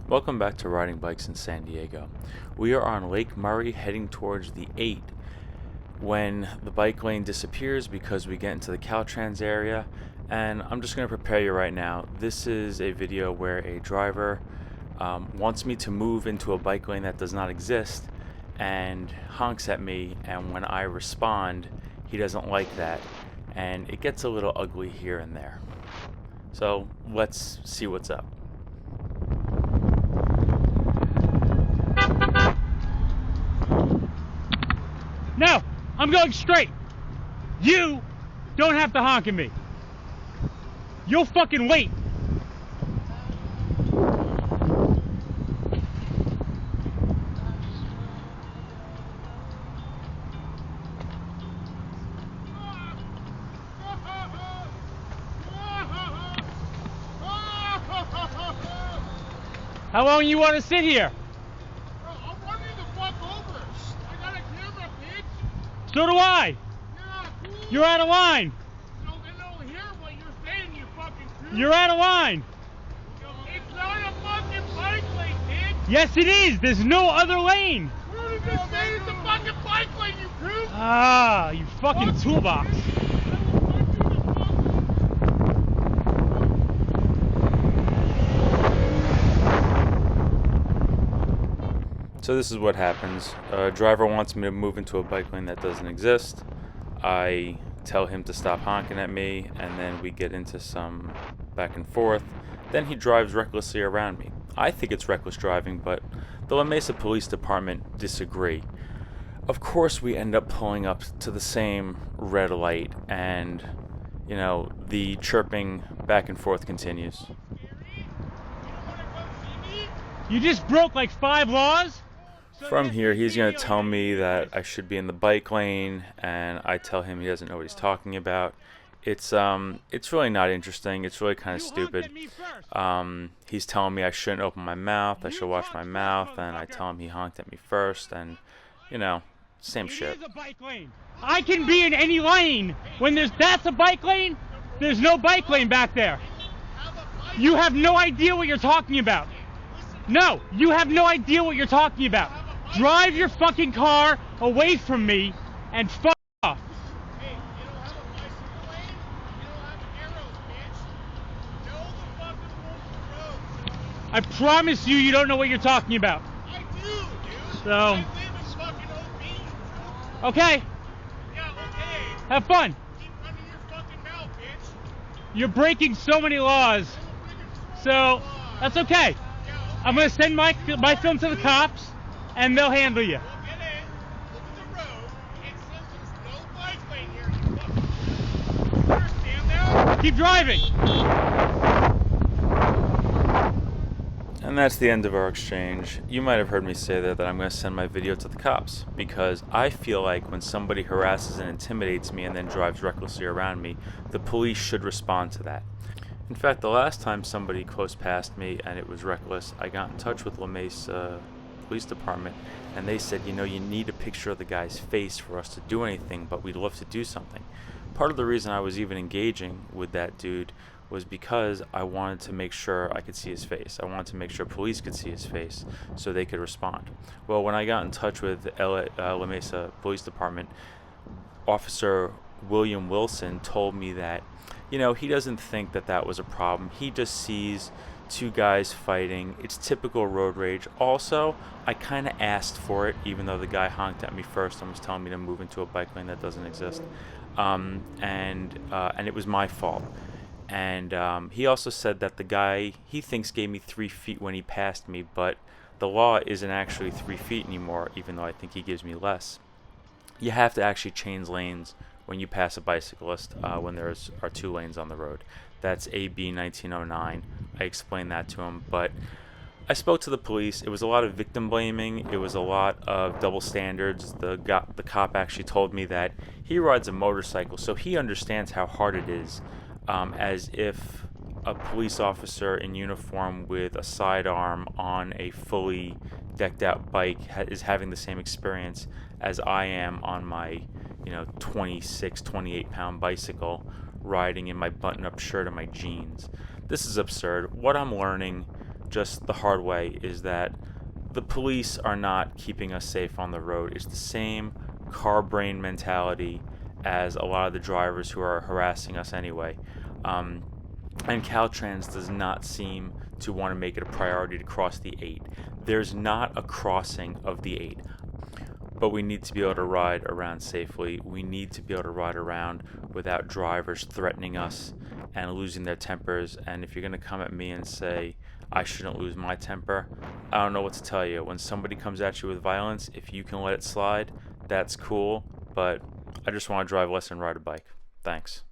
Welcome back to Riding Bikes in San Diego. We are on Lake Murray heading towards the 8 when the bike lane disappears because we get into the Caltrans area, and I'm just going to prepare you right now. This is a video where a driver wants me to move into a bike lane that does not exist and honks at me, and when I respond he doesn't like that, and it gets a little ugly here and there. So let's see what's up. No, I'm going straight. You don't have to honk at me. You'll fucking wait. How long you want to sit here? So do I. Yeah, cool. You're out of line. So I don't hear what you're saying, you fucking crew. You're out of line. It's not a fucking bike lane, kid. Yes, it is. There's no other lane. Who did you say it's a fucking bike lane, you crew? Ah, you fucking toolbox. So this is what happens. A driver wants me to move into a bike lane that doesn't exist. I tell him to stop honking at me, and then we get into some back and forth. Then he drives recklessly around me. I think it's reckless driving, but the La Mesa Police Department disagree. Of course, we end up pulling up to the same red light, and, you know, the chirping back and forth continues. You just broke like 5 laws? From here, he's going to tell me that I should be in the bike lane, and I tell him he doesn't know what he's talking about. It's really not interesting. It's really kind of stupid. He's telling me I shouldn't open my mouth, I should watch my mouth, and I tell him he honked at me first, and, you know, same shit. It is a bike lane. I can be in any lane. When that's a bike lane, there's no bike lane back there. You have no idea what you're talking about. No, you have no idea what you're talking about. Drive your fucking car away from me and fuck off. Hey, you don't have a bicycle lane? You don't have arrows, bitch. Know the fucking rules of the road. I promise you don't know what you're talking about. I do, dude. So. I live in fucking OB. Okay, Yeah, okay. have fun. Keep running your fucking mouth, bitch. You're breaking so many laws. So, that's okay. I'm gonna send my film to the cops, and they'll handle you. Look at it. Look at the road. It says there's no bike lane here. You fucking understand that? Keep driving. And that's the end of our exchange. You might have heard me say there that I'm going to send my video to the cops, because I feel like when somebody harasses and intimidates me and then drives recklessly around me, the police should respond to that. In fact, the last time somebody close passed me and it was reckless, I got in touch with La Mesa Police Department, and they said, you know, you need a picture of the guy's face for us to do anything, but we'd love to do something. Part of the reason I was even engaging with that dude was because I wanted to make sure I could see his face. I wanted to make sure police could see his face so they could respond. Well, when I got in touch with La Mesa Police Department, Officer William Wilson told me that, you know, he doesn't think that that was a problem. He just sees two guys fighting. It's typical road rage. Also, I kind of asked for it, even though the guy honked at me first and was telling me to move into a bike lane that doesn't exist. And it was my fault. And he also said that the guy he thinks gave me 3 feet when he passed me, but the law isn't actually 3 feet anymore, even though I think he gives me less. You have to actually change lanes when you pass a bicyclist when there are 2 lanes on the road. That's AB 1909. I explained that to him, but I spoke to the police. It was a lot of victim blaming. It was a lot of double standards. The cop actually told me that he rides a motorcycle, so he understands how hard it is, as if a police officer in uniform with a sidearm on a fully decked out bike is having the same experience as I am on my 26, 28 pound bicycle, riding in my button-up shirt and my jeans. This is absurd. What I'm learning just the hard way is that the police are not keeping us safe on the road. It's the same car brain mentality as a lot of the drivers who are harassing us anyway. And Caltrans does not seem to want to make it a priority to cross the 8. There's not a crossing of the 8. But we need to be able to ride around safely. We need to be able to ride around without drivers threatening us and losing their tempers. And if you're going to come at me and say I shouldn't lose my temper, I don't know what to tell you. When somebody comes at you with violence, if you can let it slide, that's cool. But I just want to drive less and ride a bike. Thanks.